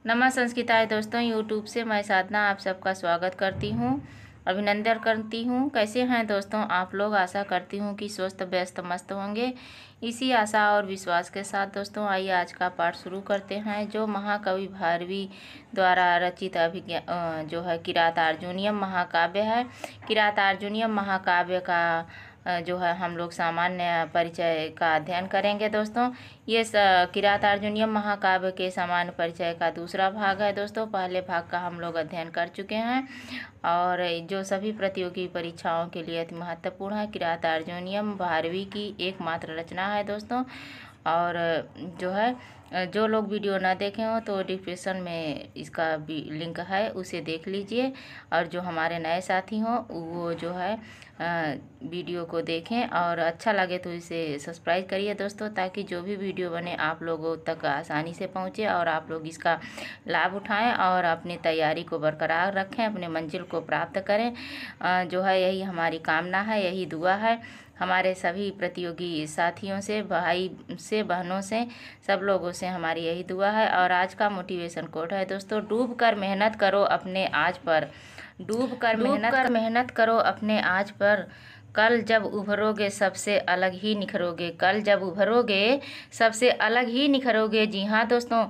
नमः संस्कृताय दोस्तों, यूट्यूब से मैं साधना आप सबका स्वागत करती हूँ, अभिनंदन करती हूँ। कैसे हैं दोस्तों आप लोग? आशा करती हूँ कि स्वस्थ व्यस्त मस्त होंगे। इसी आशा और विश्वास के साथ दोस्तों आइए आज का पाठ शुरू करते हैं। जो महाकवि भारवी द्वारा रचित जो है किरातार्जुनीयम महाकाव्य है। किरातार्जुनीयम महाकाव्य का जो है हम लोग सामान्य परिचय का अध्ययन करेंगे दोस्तों। ये किरातार्जुनीयम महाकाव्य के सामान्य परिचय का दूसरा भाग है दोस्तों। पहले भाग का हम लोग अध्ययन कर चुके हैं और जो सभी प्रतियोगी परीक्षाओं के लिए अति महत्वपूर्ण है। किरातार्जुनीयम भारवी की एकमात्र रचना है दोस्तों। और जो है जो लोग वीडियो ना देखे हो तो डिस्क्रिप्शन में इसका भी लिंक है, उसे देख लीजिए। और जो हमारे नए साथी हों वो जो है वीडियो को देखें और अच्छा लगे तो इसे सब्सक्राइब करिए दोस्तों, ताकि जो भी वीडियो बने आप लोगों तक आसानी से पहुंचे और आप लोग इसका लाभ उठाएं और अपनी तैयारी को बरकरार रखें, अपने मंजिल को प्राप्त करें। जो है यही हमारी कामना है, यही दुआ है हमारे सभी प्रतियोगी साथियों से, भाई से, बहनों से, सब लोगों से हमारी यही दुआ है। और आज का मोटिवेशन कोट है दोस्तों, डूब कर मेहनत करो अपने आज पर। डूब कर मेहनत करो अपने आज पर। कल जब उभरोगे सबसे अलग ही निखरोगे। कल जब उभरोगे सबसे अलग ही निखरोगे। जी हाँ दोस्तों,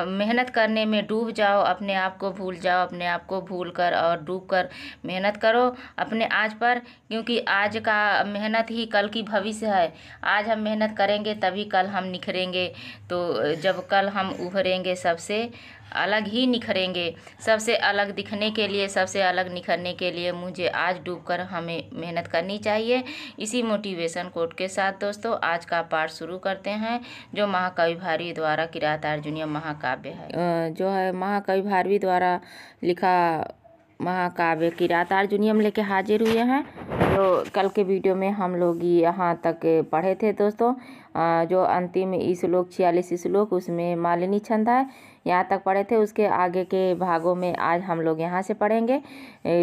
मेहनत करने में डूब जाओ, अपने आप को भूल जाओ, अपने आप को भूल कर और डूब कर मेहनत करो अपने आज पर, क्योंकि आज का मेहनत ही कल की भविष्य है। आज हम मेहनत करेंगे तभी कल हम निखरेंगे। तो जब कल हम उभरेंगे सबसे अलग ही निखरेंगे। सबसे अलग दिखने के लिए, सबसे अलग निखरने के लिए मुझे आज डूबकर हमें मेहनत करनी चाहिए। इसी मोटिवेशन कोट के साथ दोस्तों आज का पाठ शुरू करते हैं, जो महाकवि भारवी द्वारा किरातार्जुनीयम महाकाव्य है। जो है महाकवि भारवी द्वारा लिखा महाकाव्य किरातार्जुनीयम लेके हाजिर हुए हैं। तो कल के वीडियो में हम लोग यहाँ तक पढ़े थे दोस्तों। जो अंतिम श्लोक 46 श्लोक उसमें मालिनी छंद है, यहाँ तक पढ़े थे। उसके आगे के भागों में आज हम लोग यहाँ से पढ़ेंगे।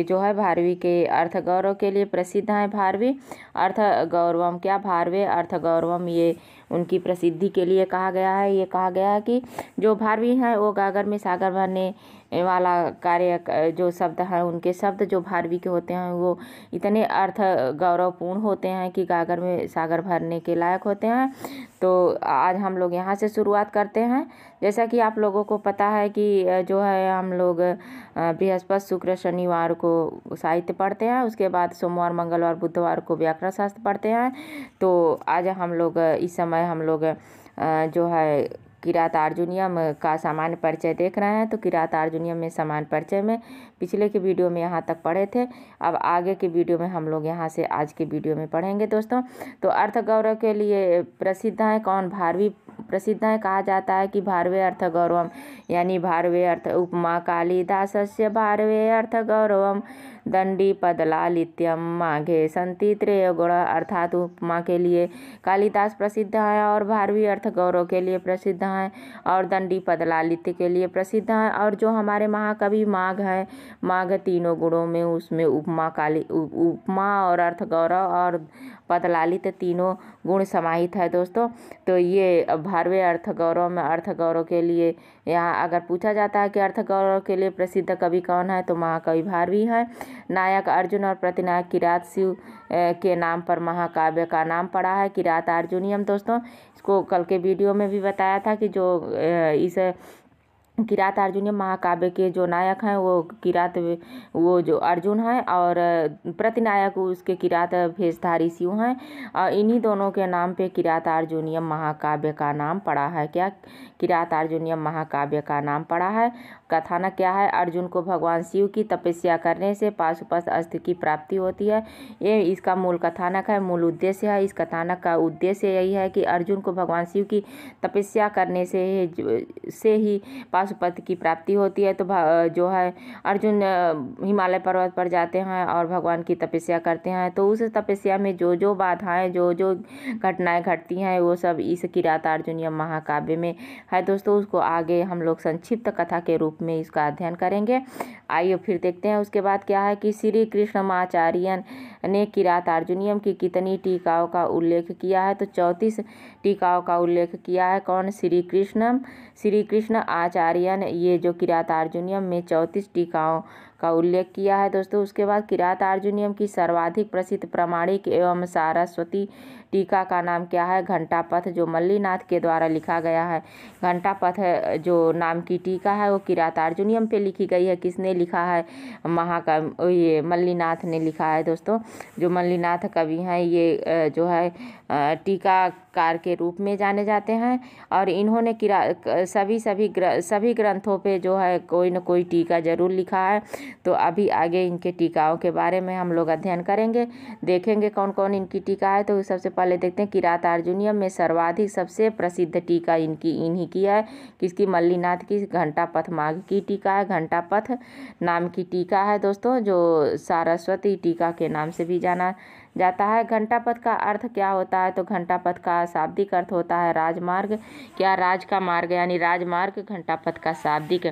जो है भारवी के अर्थ गौरव के लिए प्रसिद्ध है। भारवी अर्थ गौरवम, क्या भारवे अर्थ गौरवम, ये उनकी प्रसिद्धि के लिए कहा गया है। ये कहा गया है कि जो भारवी हैं वो गागर में सागर भरने वाला कार्य, जो शब्द हैं उनके शब्द जो भारवी के होते हैं वो इतने अर्थ गौरवपूर्ण होते हैं कि गागर में सागर भरने के लायक होते हैं। तो आज हम लोग यहाँ से शुरुआत करते हैं। जैसा कि आप लोगों को पता है कि जो है हम लोग बृहस्पति शुक्र शनिवार को साहित्य पढ़ते हैं, उसके बाद सोमवार मंगलवार बुधवार को व्याकरण शास्त्र पढ़ते हैं। तो आज हम लोग इस समय हम लोग जो है किरातार्जुनीयम का सामान्य परिचय देख रहे हैं। तो किरातार्जुनीयम में सामान्य परिचय में पिछले के वीडियो में यहाँ तक पढ़े थे। अब आगे के वीडियो में हम लोग यहाँ से आज के वीडियो में पढ़ेंगे दोस्तों। तो अर्थ गौरव के लिए प्रसिद्ध है कौन? भारवी प्रसिद्ध है। कहा जाता है कि भारवे अर्थ गौरवम, यानी भारवे अर्थ उपमा कालिदासस्य भारवे अर्थ गौरवम दंडी पदलालित्यम माघे संति त्रय गुण। अर्थात उपमा के लिए कालिदास प्रसिद्ध है और भारवी अर्थ गौरव के लिए प्रसिद्ध हैं और दंडी पदलालित्य के लिए प्रसिद्ध हैं। और जो हमारे महाकवि माघ है, माघ तीनों गुणों में, उसमें उपमा और अर्थ गौरव और पदलालित्य तीनों गुण समाहित है दोस्तों। तो ये भारवे अर्थ गौरव में अर्थ गौरव के लिए, यहाँ अगर पूछा जाता है कि अर्थ गौरव के लिए प्रसिद्ध कवि कौन है तो महाकवि भारवी है। नायक अर्जुन और प्रतिनायक किरात शिव के नाम पर महाकाव्य का नाम पड़ा है किरातार्जुनीयम दोस्तों। इसको कल के वीडियो में भी बताया था कि जो इस किरातार्जुनीयम महाकाव्य के जो नायक हैं वो जो अर्जुन हैं और प्रतिनायक उसके किरात भेषधारी शिव हैं। और इन्हीं दोनों के नाम पे किरातार्जुनीयम महाकाव्य का नाम पड़ा है। क्या? किरातार्जुनीयम महाकाव्य का नाम पड़ा है। कथानक क्या है? अर्जुन को भगवान शिव की तपस्या करने से पाशुपत अस्त्र की प्राप्ति होती है। ये इसका मूल कथानक है, मूल उद्देश्य है। इस कथानक का उद्देश्य यही है कि अर्जुन को भगवान शिव की तपस्या करने से ही पाशुपत की प्राप्ति होती है। तो जो है अर्जुन हिमालय पर्वत पर जाते हैं और भगवान की तपस्या करते हैं। तो उस तपस्या में जो जो बाधाएं, जो जो घटनाएं घटती हैं वो सब इस किरातार्जुनीयम महाकाव्य में है दोस्तों। उसको आगे हम लोग संक्षिप्त कथा के रूप में इसका अध्ययन करेंगे। आइए फिर देखते हैं उसके बाद क्या है कि श्री कृष्णमाचार्य ने किरातार्जुनीयम की कितनी टीकाओं का उल्लेख किया है? तो 34 टीकाओं का उल्लेख किया है। कौन? श्री कृष्ण आचार्य आर्यन ये जो किरातार्जुनीयम में 34 टीकाओं का उल्लेख किया है दोस्तों। उसके बाद किरातार्जुनीयम की सर्वाधिक प्रसिद्ध प्रामाणिक एवं सारस्वती टीका का नाम क्या है? घंटापथ, जो मल्लीनाथ के द्वारा लिखा गया है। घंटापथ जो नाम की टीका है वो किरातार्जुनीयम पे लिखी गई है। किसने लिखा है? ये मल्लीनाथ ने लिखा है दोस्तों। जो मल्लीनाथ कवि हैं ये जो है टीकाकार के रूप में जाने जाते हैं और इन्होंने सभी ग्रंथों पे जो है कोई न कोई टीका जरूर लिखा है। तो अभी आगे इनके टीकाओं के बारे में हम लोग अध्ययन करेंगे, देखेंगे कौन कौन इनकी टीका है। तो सबसे पहले देखते हैं किरातार्जुनीयम में सर्वाधिक सबसे प्रसिद्ध टीका इन्हीं की है। किसकी? मल्लीनाथ की घंटापथ मार्ग की टीका है। घंटापथ नाम की टीका है दोस्तों, जो सारस्वती टीका के नाम से भी जाना जाता है। घंटापथ का अर्थ क्या होता है? तो घंटापथ का शाब्दिक अर्थ होता है राजमार्ग। क्या? राज का मार्ग यानी राजमार्ग घंटापथ का शाब्दिक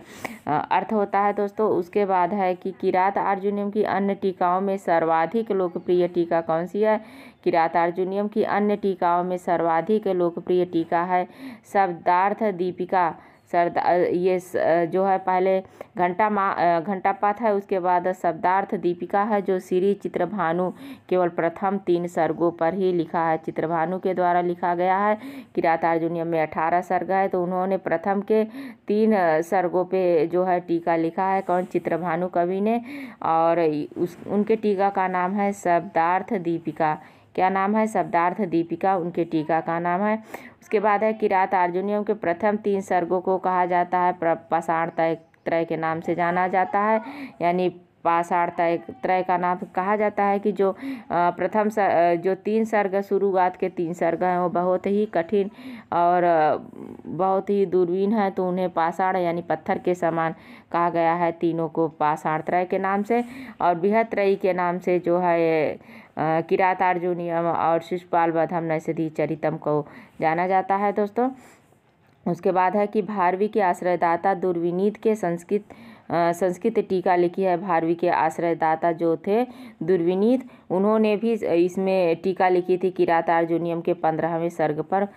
अर्थ होता है दोस्तों। उसके बाद है कि किरातार्जुनीयम की अन्य टीकाओं में सर्वाधिक लोकप्रिय टीका कौन सी है? किरातार्जुनीयम की अन्य टीकाओं में सर्वाधिक लोकप्रिय टीका है शब्दार्थ दीपिका। ये जो है पहले घंटापथ है, उसके बाद शब्दार्थ दीपिका है जो श्री चित्रभानु केवल प्रथम 3 सर्गों पर ही लिखा है। चित्रभानु के द्वारा लिखा गया है। किरातार्जुनीयम में 18 सर्ग है तो उन्होंने प्रथम के 3 सर्गों पे जो है टीका लिखा है। कौन? चित्रभानु कवि ने। और उनके टीका का नाम है शब्दार्थ दीपिका। क्या नाम है? शब्दार्थ दीपिका उनके टीका का नाम है। उसके बाद है किरातार्जुनीयम के प्रथम 3 सर्गों को कहा जाता है पाषाण त्रय के नाम से जाना जाता है। यानी पाषाण त्रय का नाम कहा जाता है कि जो प्रथम जो 3 सर्ग शुरुआत के 3 सर्ग हैं वो बहुत ही कठिन और बहुत ही दूरबीन है, तो उन्हें पाषाण यानी पत्थर के समान कहा गया है। तीनों को पाषाण त्रय के नाम से और बृहत् त्रयी के नाम से जो है किरातार्जुनीयम और शिशुपाल वधम नैषधि चरितम को जाना जाता है दोस्तों। उसके बाद है कि भारवी के आश्रयदाता दुर्विनीत के संस्कृत टीका लिखी है। भारवी के आश्रयदाता जो थे दुर्विनीत, उन्होंने भी इसमें टीका लिखी थी। किरातार्जुनीयम के 15वें सर्ग पर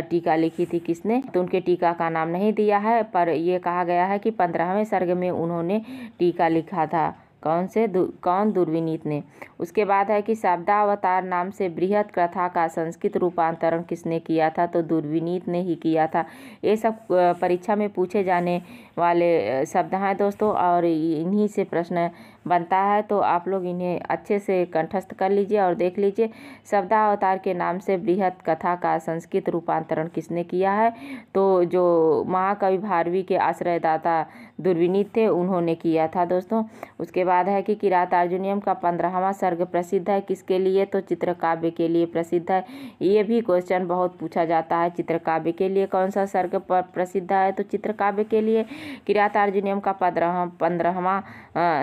टीका लिखी थी। किसने? तो उनके टीका का नाम नहीं दिया है, पर यह कहा गया है कि 15वें सर्ग में उन्होंने टीका लिखा था। कौन? दुर्विनीत ने। उसके बाद है कि शब्दावतार नाम से बृहत कथा का संस्कृत रूपांतरण किसने किया था? तो दुर्विनीत ने ही किया था। ये सब परीक्षा में पूछे जाने वाले शब्द हैं दोस्तों और इन्हीं से प्रश्न बनता है, तो आप लोग इन्हें अच्छे से कंठस्थ कर लीजिए और देख लीजिए। शब्दावतार के नाम से बृहत कथा का संस्कृत रूपांतरण किसने किया है? तो जो महाकवि भारवी के आश्रयदाता दुर्विनीत थे उन्होंने किया था दोस्तों। उसके बाद है कि किरातार्जुनीयम का 15वां सर्ग प्रसिद्ध है किसके लिए? तो चित्रकाव्य के लिए प्रसिद्ध है। ये भी क्वेश्चन बहुत पूछा जाता है। चित्रकाव्य के लिए कौन सा सर्ग प्रसिद्ध है? तो चित्रकाव्य के लिए किरातार्जुनीयम का 15वां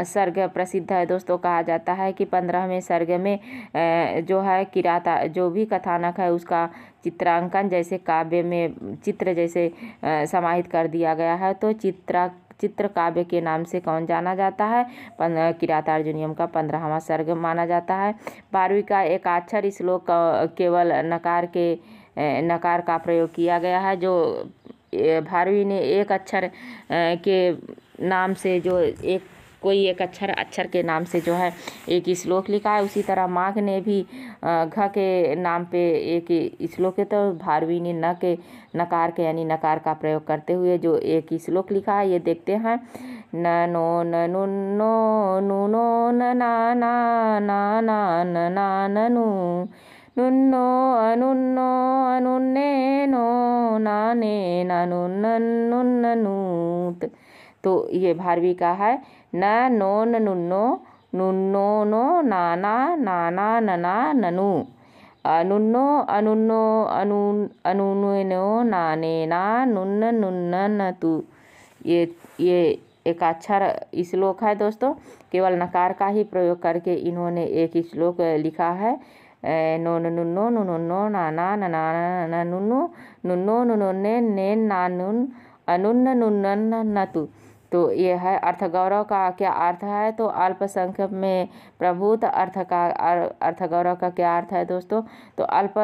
सर्ग प्रसिद्ध है दोस्तों। कहा जाता है कि 15वें सर्ग में जो है जो भी कथानक है उसका चित्रांकन जैसे काव्य में चित्र जैसे समाहित कर दिया गया है। तो चित्र काव्य के नाम से कौन जाना जाता है? किरातार्जुनीयम का 15वां सर्ग माना जाता है। 12वीं का एकाक्षर श्लोक केवल नकार का प्रयोग किया गया है। जो भारवी ने एक अक्षर के नाम से जो कोई एक अक्षर के नाम से जो है एक श्लोक लिखा है, उसी तरह माघ ने भी घ के नाम पे एक श्लोक है। तो भारवी ने नकार के यानी नकार का प्रयोग करते हुए जो एक श्लोक लिखा है, ये देखते हैं। ननो ननुन्नो नुनो नना ना ना ना ना ननु नुन्नो अनुन्नो अनुन्ने नो नाने नानुन्ननुन्ननूत। तो ये भारवी का है। न नोन नुन्नो नुन्नो नो नाना नाना नना ननु अनुन्नो अनुन्नो अनुनो नाने ना नुन्न नुन्न नतु। ये एक अक्षर श्लोक है दोस्तों। केवल नकार का ही प्रयोग करके इन्होंने एक श्लोक लिखा है। नो नुन्नो नुन्नो नाना नना नुन्नो नुन्नो नुन्ने ने नानुन अनुन्न नुन्न नतु। तो ये है। अर्थगौरव का क्या अर्थ है? तो अल्पसंख्यक में प्रभुत अर्थगौरव का क्या अर्थ है दोस्तों? तो अल्प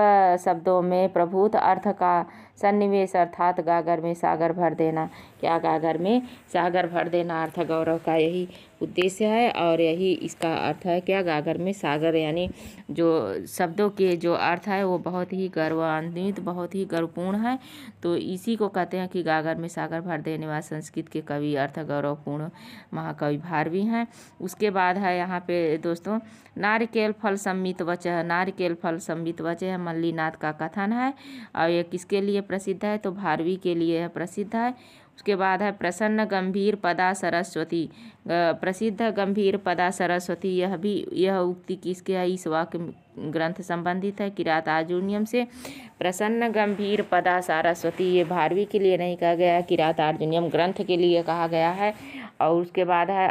शब्दों में प्रभुत अर्थ का सन्निवेश अर्थात गागर में सागर भर देना। क्या गागर में सागर भर देना अर्थ गौरव का यही उद्देश्य है और यही इसका अर्थ है। क्या गागर में सागर, यानी जो शब्दों के जो अर्थ है वो बहुत ही गौरवान्वित, बहुत ही गर्वपूर्ण है। तो इसी को कहते हैं कि गागर में सागर भर देने वाले संस्कृत के कवि अर्थ गौरवपूर्ण महाकवि भारवी हैं। उसके बाद है यहाँ पे दोस्तों नारिकेल फल सम्मित वचः। नारिकेल फल सम्मित वचः मल्लीनाथ का कथन है और ये किसके लिए प्रसिद्ध है, तो भारवी के लिए प्रसिद्ध है। उसके बाद है प्रसन्न गंभीर पदा सरस्वती। प्रसिद्ध गंभीर पदा सरस्वती, यह उक्ति किसके है, इस वाक्य ग्रंथ संबंधित है किरात अर्जुनियम से। प्रसन्न गंभीर पदा सरस्वती ये भारवी के लिए नहीं कहा गया है, किरात अर्जुनियम ग्रंथ के लिए कहा गया है। और उसके बाद है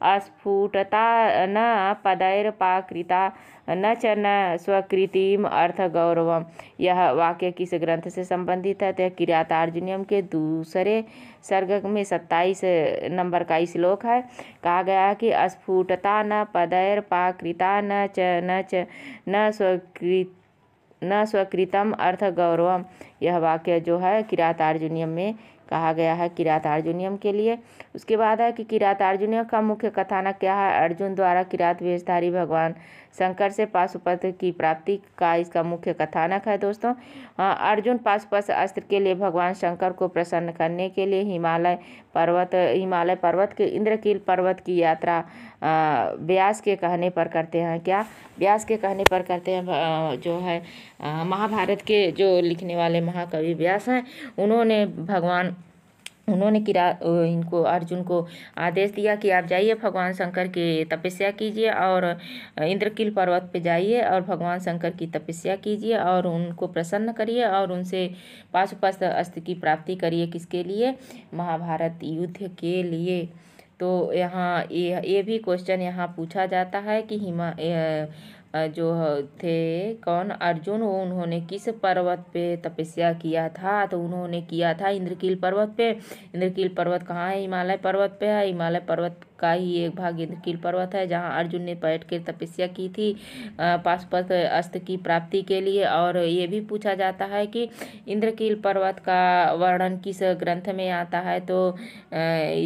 अस्फुटता न पदैर्पाकृता न च न स्वकृतिम अर्थ गौरवम। यह वाक्य किस ग्रंथ से संबंधित है, तो किरात अर्जुनियम के दूसरे सर्ग में 27 नंबर का श्लोक है। कहा गया है कि अस्फुटता न पदैर्पाकृता न स्वकृतम अर्थ गौरवम। यह वाक्य जो है किरात अर्जुनियम में कहा गया है किरात अर्जुनियम के लिए। उसके बाद है कि किरात अर्जुनियम का मुख्य कथानक क्या है, अर्जुन द्वारा किरात वेशधारी भगवान शंकर से पाशुपत की प्राप्ति का इसका मुख्य कथानक है दोस्तों। अर्जुन पाशुपत अस्त्र के लिए भगवान शंकर को प्रसन्न करने के लिए हिमालय पर्वत के इंद्रकील पर्वत की यात्रा व्यास के कहने पर करते हैं। क्या व्यास के कहने पर करते हैं, जो है महाभारत के जो लिखने वाले महाकवि व्यास हैं उन्होंने इनको अर्जुन को आदेश दिया कि आप जाइए भगवान शंकर की तपस्या कीजिए और इंद्रकील पर्वत पे जाइए और भगवान शंकर की तपस्या कीजिए और उनको प्रसन्न करिए और उनसे पाशुपत अस्त्र की प्राप्ति करिए। किसके लिए, महाभारत युद्ध के लिए। तो यहाँ ये भी क्वेश्चन यहाँ पूछा जाता है कि जो थे कौन, अर्जुन, वो उन्होंने किस पर्वत पे तपस्या किया था, तो उन्होंने किया था इंद्रकील पर्वत पे। इंद्रकील पर्वत कहाँ है, हिमालय पर्वत पे है। हिमालय पर्वत का ही एक भाग इंद्रकील पर्वत है जहाँ अर्जुन ने बैठ कर तपस्या की थी पाशुपत अस्त्र की प्राप्ति के लिए। और ये भी पूछा जाता है कि इंद्रकील पर्वत का वर्णन किस ग्रंथ में आता है, तो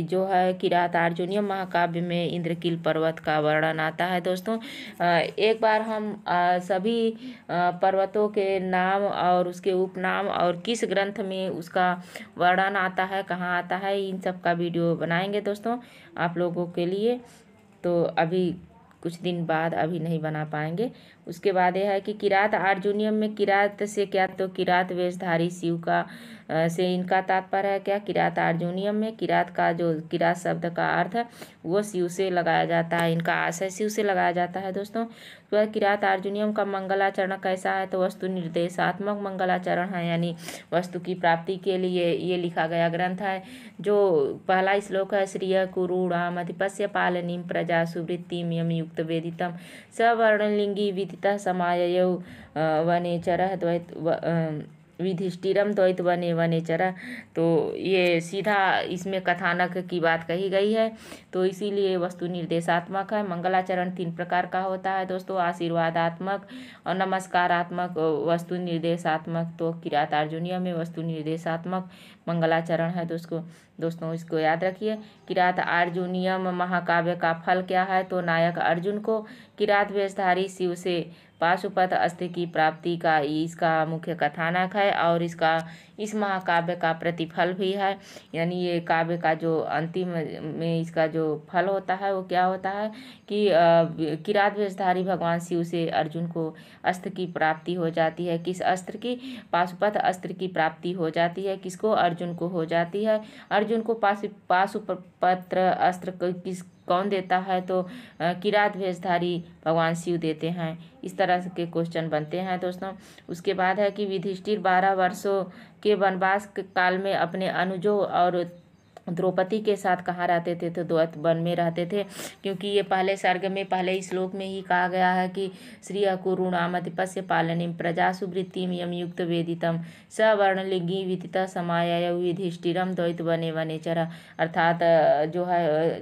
जो है किरात अर्जुनियम महाकाव्य में इंद्रकील पर्वत का वर्णन आता है दोस्तों। एक बार हम सभी पर्वतों के नाम और उसके उपनाम और किस ग्रंथ में उसका वर्णन आता है, कहाँ आता है, इन सब का वीडियो बनाएंगे दोस्तों आप लोगों के लिए। तो अभी कुछ दिन बाद अभी नहीं बना पाएंगे। उसके बाद यह है कि किरात अर्जुनियम में किरात से क्या, तो किरात वेशधारी शिव का से इनका तात्पर्य है। क्या, किरात अर्जुनियम में किरात का जो किरात शब्द का अर्थ है वो शिव से लगाया जाता है, इनका आशय शिव से लगाया जाता है दोस्तों। तो किरात अर्जुनियम का मंगलाचरण कैसा है, तो वस्तु निर्देशात्मक मंगलाचरण है, यानी वस्तु की प्राप्ति के लिए ये लिखा गया ग्रंथ है। जो पहला श्लोक है, श्रिय कुरूणाम अधिपस्य पालनीम प्रजा सुवृत्तिम यम युक्त वेदितम सवर्णलिंगी विदितः समाययौ वनेचरः द्वैत विधिष्ठिरम द्वैत वने वनेचर। तो ये सीधा इसमें कथानक की बात कही गई है, तो इसीलिए वस्तु निर्देशात्मक है। मंगलाचरण 3 प्रकार का होता है दोस्तों, आशीर्वादात्मक और नमस्कारात्मक, वस्तु निर्देशात्मक। तो किरात अर्जुनियम में वस्तु निर्देशात्मक मंगलाचरण है दोस्तों इसको याद रखिए। किरात अर्जुनियम महाकाव्य का फल क्या है, तो नायक अर्जुन को किरात वेशधारी शिव से पाशुपत अस्त्र की प्राप्ति का इसका मुख्य कथानक है और इस महाकाव्य का प्रतिफल भी है। यानी ये काव्य का जो अंतिम में इसका जो फल होता है वो क्या होता है कि किरात वेशधारी भगवान शिव से अर्जुन को अस्त्र की प्राप्ति हो जाती है। किस अस्त्र की, पाशुपत अस्त्र की प्राप्ति हो जाती है। किसको, अर्जुन को हो जाती है। अर्जुन को पाशुपत अस्त्र कौन देता है, तो किरात वेशधारी भगवान शिव देते हैं। इस तरह के क्वेश्चन बनते हैं दोस्तों। उसके बाद है कि युधिष्ठिर 12 वर्षों के वनवास काल में अपने अनुजों और द्रौपदी के साथ कहाँ रहते थे, तो द्वैत वन में रहते थे, क्योंकि ये पहले सर्ग में पहले श्लोक में ही कहा गया है कि श्रिय कुरूणाम अधिपस्य पालनीम प्रजा सुवृत्तिम यम युक्त वेदितम सवर्णलिंगी विदितः समाययौ युधिष्ठिरम द्वैत वने वनेचर। अर्थात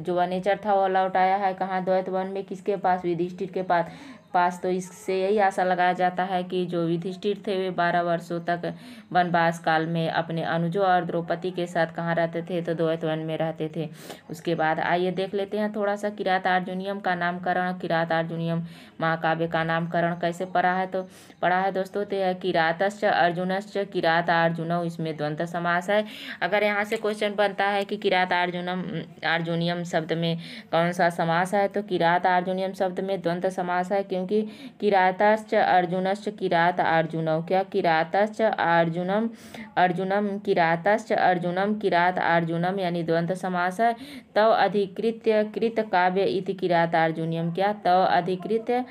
जो वनेचर था वो लौटाया है कहाँ, द्वैत वन में। किसके पास, युधिष्ठिर के पास। पास। तो इससे यही आशा लगाया जाता है कि जो युधिष्ठिर थे वे 12 वर्षों तक वनवास काल में अपने अनुजों और द्रौपदी के साथ कहाँ रहते थे, तो द्वैत वन में रहते थे। उसके बाद आइए देख लेते हैं थोड़ा सा किरात अर्जुनियम का नामकरण। किरात अर्जुनियम महाकाव्य का नामकरण कैसे पढ़ा है, तो पढ़ा है दोस्तों, तो यह किरातश्च अर्जुनश्च किरात अर्जुनौ, इसमें द्वंद्व समास है। अगर यहाँ से क्वेश्चन बनता है कि किरात अर्जुनियम शब्द में कौन सा समास है, तो किरात अर्जुनियम शब्द में द्वंद्व समास है, क्योंकि किरातश्च अर्जुनश्च किरात अर्जुनौ, क्या किरातश्च अर्जुनम किरातश्च अर्जुनम किरात अर्जुनम यानी द्वंद्व समास है। तव अधिकृत्य कृत काव्य इति किरात अर्जुनियम, क्या तव अधिकृत्य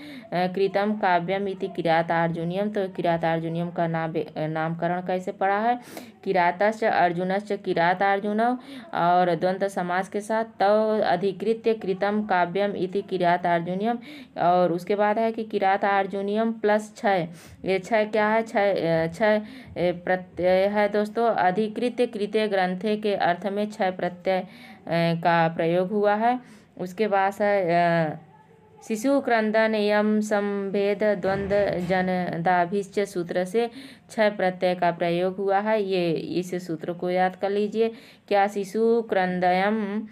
कृतम काव्यम इति किरात अर्जुनियम। तो किरात अर्जुनियम का नामकरण कैसे पड़ा है, किरातश्च अर्जुनश्च किरात अर्जुनौ और द्वंद्व समास के साथ तव अधिकृत्य कृतम काव्यम इति किरात अर्जुनियम। और उसके बाद है कि किरात अर्जुनियम प्लस 6, ये 6 क्या है, 6 प्रत्यय है दोस्तों। अधिकृत्य कृत्य ग्रंथे के अर्थ में 6 प्रत्यय का प्रयोग हुआ है। उसके बाद है शिशु क्रंदन यम संभेद द्वंद्व जनदाभिश्च सूत्र से 6 प्रत्यय का प्रयोग हुआ है। ये इस सूत्र को याद कर लीजिए, क्या शिशु क्रंदयम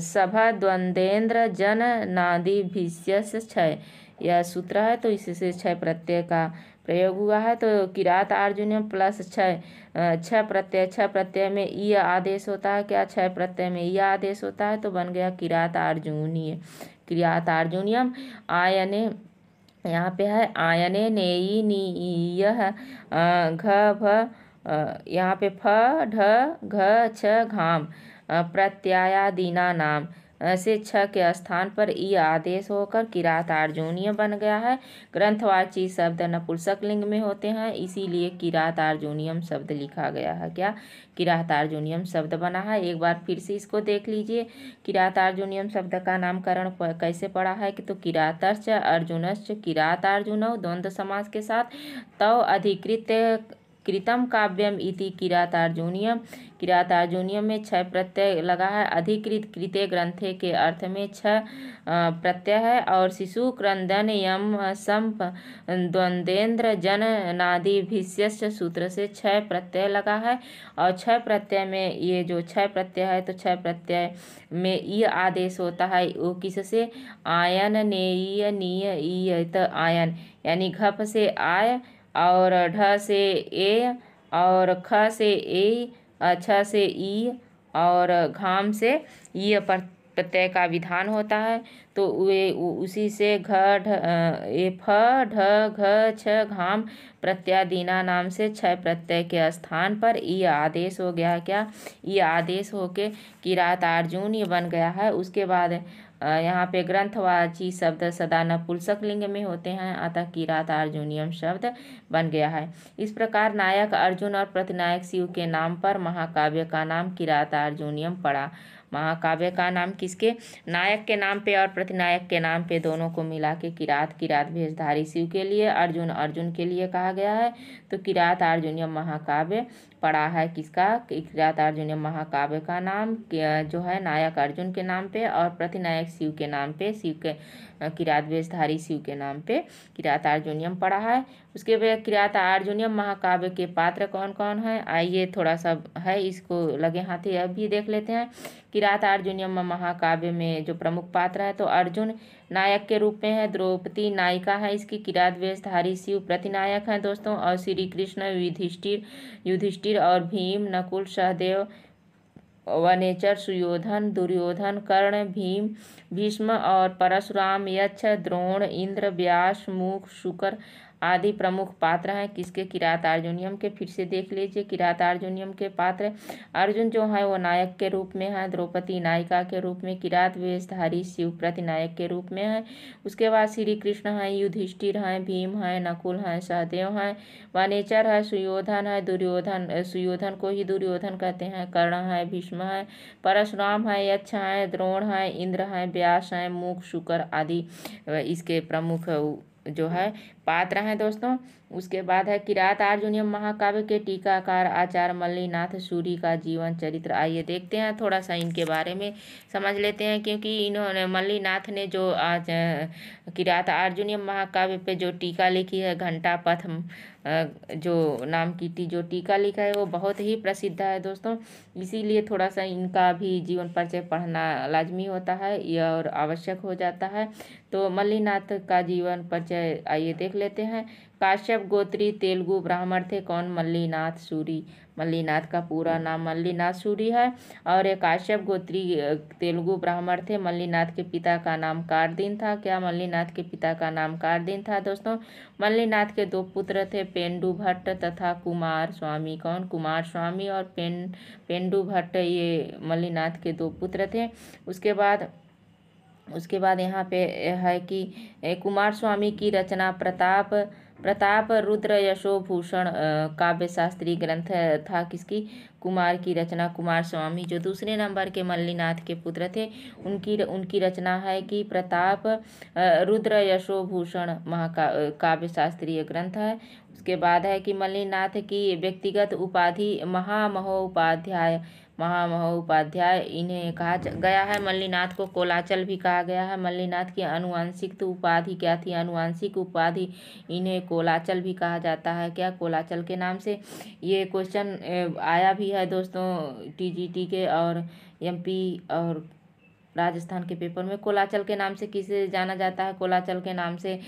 सभा द्वंद्वेन्द्र जन नादिभिश्च 6 यह सूत्र है, तो इससे 6 प्रत्यय का प्रयोग हुआ है। तो किरात अर्जुनियम प्लस 6 प्रत्यय में ई आदेश होता है, क्या 6 प्रत्यय में ई आदेश होता है, तो बन गया किरात अर्जुनीय किरात अर्जुनियम। आयने यहाँ पे है आयने नेई नी यह घ भ यहाँ पे फ ढ घ छ घाम प्रत्यायादीना नाम से 6 के स्थान पर ई आदेश होकर किरात अर्जुनीय बन गया है। ग्रंथवाची शब्द नपुंसक लिंग में होते हैं, इसीलिए किरात अर्जुनियम शब्द लिखा गया है, क्या किरात अर्जुनियम शब्द बना है। एक बार फिर से इसको देख लीजिए, किरात अर्जुनियम शब्द का नामकरण कैसे पड़ा है कि तो किरातश्च अर्जुनश्च किरात अर्जुनौ द्वंद्व समास के साथ तव अधिकृत्य कृतम काव्यम इति किरात अर्जुनियम। किरात अर्जुनियम में 6 प्रत्यय लगा है। अधिकृत कृत्य ग्रंथे के अर्थ में 6 प्रत्यय है। और शिशु क्रंदन यम संप द्वंद्वेन्द्र जन नादिभिश्च सूत्र से 6 प्रत्यय लगा है। और 6 प्रत्यय में ये जो 6 प्रत्यय है, तो 6 प्रत्यय में ई आदेश होता है, वो किससे, आयन नेय नीय ई, तो आयन यानी घप से आय और ढ से ए और ख से ए, छ से ई और घाम से ये प्रत्यय का विधान होता है। तो वे उसी से घ ढ ए फ ढ घ छ घाम प्रत्यादीना नाम से 6 प्रत्यय के स्थान पर ई आदेश हो गया है, क्या ई आदेश होके किरात अर्जुनीय बन गया है। उसके बाद यहाँ पे ग्रंथवाची शब्द सदा नपुंसक लिंग में होते हैं, अतः किरात अर्जुनियम शब्द बन गया है। इस प्रकार नायक अर्जुन और प्रतिनायक शिव के नाम पर महाकाव्य का नाम किरात अर्जुनियम पड़ा। महाकाव्य का नाम किसके, नायक के नाम पे और प्रतिनायक के नाम पे दोनों को मिला के किरात भेषधारी शिव के लिए, अर्जुन के लिए कहा गया है। तो किरात अर्जुनियम महाकाव्य पड़ा है किसका, किरात अर्जुनियम महाकाव्य का नाम जो है नायक अर्जुन के नाम पे और प्रतिनायक शिव के नाम पे, शिव के किरात भेषधारी शिव के नाम पे किरात अर्जुनियम पड़ा है। उसके बाद किरात अर्जुनियम महाकाव्य के पात्र कौन कौन है, आइए थोड़ा सा है इसको लगे हाथी अब भी देख लेते हैं। किरात अर्जुनियम महाकाव्य में जो प्रमुख पात्र है, तो अर्जुन नायक के रूप में है, द्रौपदी नायिका है इसकी, किरात वेशधारी शिव प्रतिनायक हैं दोस्तों, और श्री कृष्ण युधिष्ठिर और भीम नकुल सहदेव वनेचर सुयोधन दुर्योधन कर्ण भीष्म और परशुराम यक्ष द्रोण इंद्र व्यास मुख शुकर आदि प्रमुख पात्र हैं किसके, किरात अर्जुनियम के। फिर से देख लीजिए किरात अर्जुनियम के पात्र, अर्जुन जो है वो नायक के रूप में है, द्रौपदी नायिका के रूप में, किरात वेशधारी शिव प्रतिनायक के रूप में है। उसके बाद श्री कृष्ण हैं, युधिष्ठिर हैं, भीम हैं, नकुल हैं, सहदेव हैं, वनेचर है, सुयोधन है, सुयोधन को ही दुर्योधन कहते हैं, कर्ण है, भीष्म है, परशुराम है, यक्ष है, द्रोण है, इंद्र है, व्यास है, मुख शुकर आदि इसके प्रमुख जो है पात्र हैं दोस्तों। उसके बाद है किरात अर्जुनीय महाकाव्य के टीकाकार आचार्य मल्लिनाथ सूरी का जीवन चरित्र। आइए देखते हैं, थोड़ा सा इनके बारे में समझ लेते हैं, क्योंकि इन्होंने मल्लिनाथ ने जो आज किरात अर्जुनीय महाकाव्य पे जो टीका लिखी है, घंटा पथ जो नाम की जो टीका लिखा है वो बहुत ही प्रसिद्ध है दोस्तों। इसीलिए थोड़ा सा इनका भी जीवन परिचय पढ़ना लाजमी होता है या और आवश्यक हो जाता है। तो मल्लिनाथ का जीवन परिचय आइए देख लेते हैं। काश्यप गोत्री तेलुगु ब्राह्मण थे। कौन? मल्लिनाथ सूरी। मल्लिनाथ का पूरा नाम मल्लिनाथ सूरी है और ये काश्यप गोत्री तेलुगु ब्राह्मण थे। मल्लिनाथ के पिता का नाम कारदीन था। क्या? मल्लिनाथ के पिता का नाम कारदीन था दोस्तों। मल्लिनाथ के 2 पुत्र थे, पेंडु भट्ट तथा कुमार स्वामी। कौन? कुमार स्वामी और पेंडु भट्ट, ये मल्लिनाथ के 2 पुत्र थे। उसके बाद यहाँ पे है कि कुमार स्वामी की रचना प्रताप रुद्र यशोभूषण काव्य शास्त्री ग्रंथ था। किसकी? कुमार की रचना। कुमार स्वामी जो दूसरे नंबर के मल्लिनाथ के पुत्र थे, उनकी रचना है कि प्रताप रुद्र यशोभूषण काव्य शास्त्रीय ग्रंथ है। उसके बाद है कि मल्लिनाथ की व्यक्तिगत उपाधि महामहोपाध्याय इन्हें कहा गया है। मल्लिनाथ को कोलाचल भी कहा गया है। मल्लिनाथ की आनुवंशिक उपाधि क्या थी? आनुवंशिक उपाधि इन्हें कोलाचल भी कहा जाता है। क्या? कोलाचल के नाम से। ये क्वेश्चन आया भी है दोस्तों टीजीटी के और एमपी और राजस्थान के पेपर में। कोलाचल के नाम से किसे जाना जाता है? कोलाचल के नाम से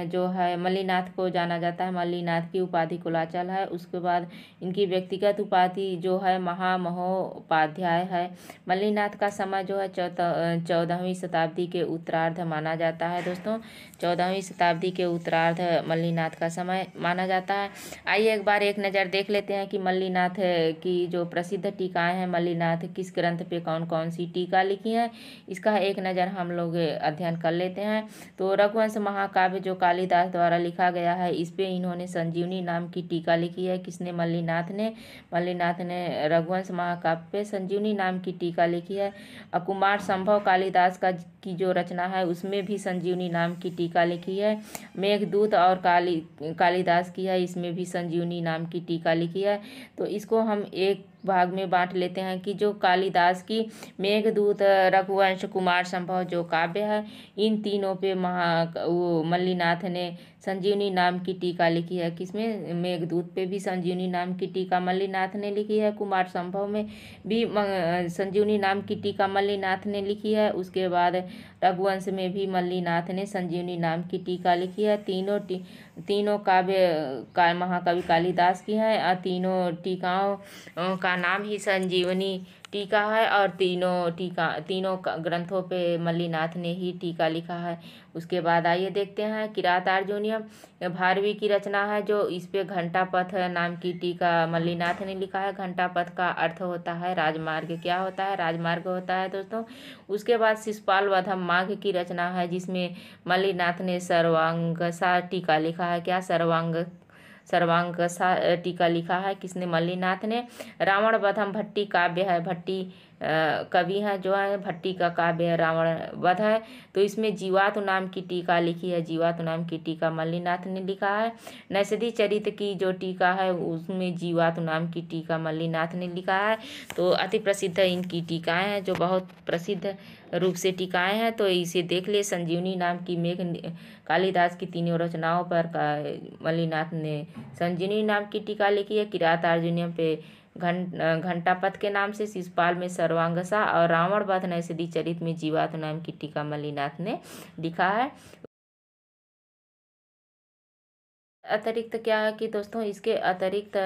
जो है मल्लिनाथ को जाना जाता है। मल्लिनाथ की उपाधि कोलाचल है। उसके बाद इनकी व्यक्तिगत उपाधि जो है महामहोपाध्याय है। मल्लिनाथ का समय जो है 14वीं शताब्दी के उत्तरार्ध माना जाता है दोस्तों। 14वीं शताब्दी के उत्तरार्ध मल्लिनाथ का समय माना जाता है। आइए एक बार एक नज़र देख लेते हैं कि मल्लिनाथ की जो प्रसिद्ध टीकाएँ हैं, मल्लिनाथ किस ग्रंथ पे कौन कौन सी टीका लिखी है, इसका एक नज़र हम लोग अध्ययन कर लेते हैं। तो रघुवंश महाकाव्य जो कालिदास द्वारा लिखा गया है, इस पे इन्होंने संजीवनी नाम की टीका लिखी है। किसने? मल्लिनाथ ने रघुवंश महाकाव्य पे संजीवनी नाम की टीका लिखी है। कुमार संभव कालिदास की जो रचना है उसमें भी संजीवनी नाम की टीका लिखी है। मेघदूत और कालिदास की है, इसमें भी संजीवनी नाम की टीका लिखी है। तो इसको हम एक भाग में बांट लेते हैं कि जो कालिदास की मेघदूत, रघुवंश, कुमार संभव जो काव्य है, इन तीनों पे मल्लिनाथ ने संजीवनी नाम की टीका लिखी है। किसमें? मेघदूत पे भी संजीवनी नाम की टीका मल्लिनाथ ने लिखी है। कुमार संभव में भी संजीवनी नाम की टीका मल्लिनाथ ने लिखी है। उसके बाद रघुवंश में भी मल्लिनाथ ने संजीवनी नाम की टीका लिखी है। तीनों काव्य महाकवि कालिदास की है और तीनों टीकाओं का नाम ही संजीवनी टीका है और तीनों ग्रंथों पे मल्लिनाथ ने ही टीका लिखा है। उसके बाद आइए देखते हैं किरात अर्जुनीयम भारवी की रचना है, जो इस पे घंटा पथ नाम की टीका मल्लिनाथ ने लिखा है। घंटा पथ का अर्थ होता है राजमार्ग। क्या होता है? राजमार्ग होता है दोस्तों। उसके बाद शिशुपाल वधम माघ की रचना है, जिसमें मल्लिनाथ ने सर्वांगसा टीका लिखा है। क्या? सर्वांगसा टीका लिखा है। किसने? मल्लिनाथ ने। रावण वधम भट्टी काव्य है। भट्टी कवि है जो है, भट्टी का काव्य है रावण वध है। तो इसमें जीवातु नाम की टीका लिखी है। जीवातु नाम की टीका मल्लिनाथ ने लिखा है। नैषधि चरित की जो टीका है उसमें जीवातु नाम की टीका मल्लिनाथ ने लिखा है। तो अति प्रसिद्ध इनकी टीकाएँ हैं, जो बहुत प्रसिद्ध रूप से टीकाएँ हैं। तो इसे देख ले। संजीवनी नाम की कालिदास की तीनों रचनाओं पर मल्लिनाथ ने संजीवनी नाम की टीका लिखी है। किरात अर्जुनीयम पे घंटापथ के नाम से, शिशुपाल में सर्वांगसा और रावण वध नैषधि चरित में जीवातु नाम की टीका मल्लिनाथ ने लिखा है। अतिरिक्त क्या है कि दोस्तों इसके अतिरिक्त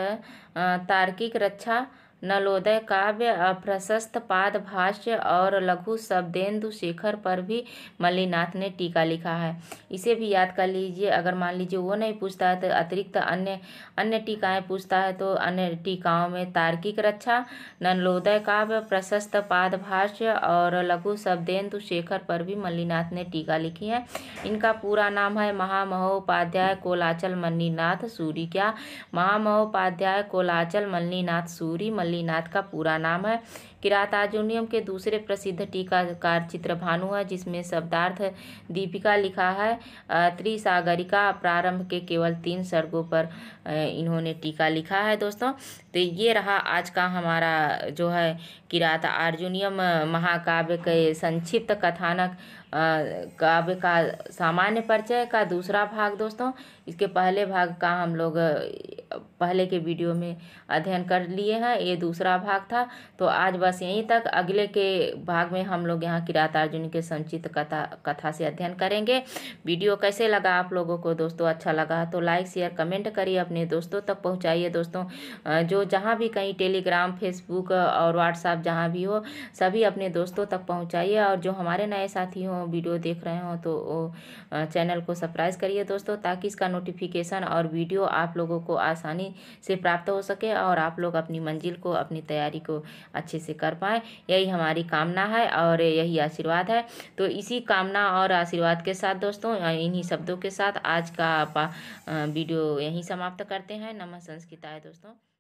तार्किक रक्षा, नलोदय काव्य, प्रशस्त पाद भाष्य और लघु शब्देन्दु शेखर पर भी मल्लिनाथ ने टीका लिखा है। इसे भी याद कर लीजिए। अगर मान लीजिए वो नहीं पूछता है तो अतिरिक्त अन्य टीकाएँ पूछता है, तो अन्य टीकाओं में तार्किक रक्षा, नलोदय काव्य, प्रशस्त पाद भाष्य और लघु शब्देन्दु शेखर पर भी मल्लिनाथ ने टीका लिखी है। इनका पूरा नाम है महामहोपाध्याय कोलाचल मल्लिनाथ सूरी। क्या? महामहोपाध्याय कोलाचल मल्लिनाथ सूरी मल्लिनाथ का पूरा नाम है। किरात अर्जुनियम के दूसरे प्रसिद्ध टीकाकार चित्रभानु है, जिसमें शब्दार्थ दीपिका लिखा है। त्रिसागरिका प्रारंभ के केवल 3 सर्गों पर इन्होंने टीका लिखा है दोस्तों। तो ये रहा आज का हमारा जो है किरात अर्जुनियम महाकाव्य के संक्षिप्त कथानक काव्य का सामान्य परिचय का दूसरा भाग दोस्तों। इसके पहले भाग का हम लोग पहले के वीडियो में अध्ययन कर लिए हैं, ये दूसरा भाग था। तो आज बस यहीं तक, अगले के भाग में हम लोग यहाँ किरात अर्जुनी के संचित कथा से अध्ययन करेंगे। वीडियो कैसे लगा आप लोगों को दोस्तों? अच्छा लगा तो लाइक शेयर कमेंट करिए, अपने दोस्तों तक पहुँचाइए दोस्तों। जो जहाँ भी कहीं टेलीग्राम फेसबुक और व्हाट्सएप जहाँ भी हो, सभी अपने दोस्तों तक पहुँचाइए। और जो हमारे नए साथी हों, वीडियो देख रहे हों, तो वो चैनल को सब्सक्राइब करिए दोस्तों, ताकि इसका नोटिफिकेशन और वीडियो आप लोगों को आसानी से प्राप्त हो सके और आप लोग अपनी मंजिल को, अपनी तैयारी को अच्छे से कर पाएँ। यही हमारी कामना है और यही आशीर्वाद है। तो इसी कामना और आशीर्वाद के साथ दोस्तों, इन्हीं शब्दों के साथ आज का वीडियो यहीं समाप्त करते हैं। नमः संस्कृताय दोस्तों।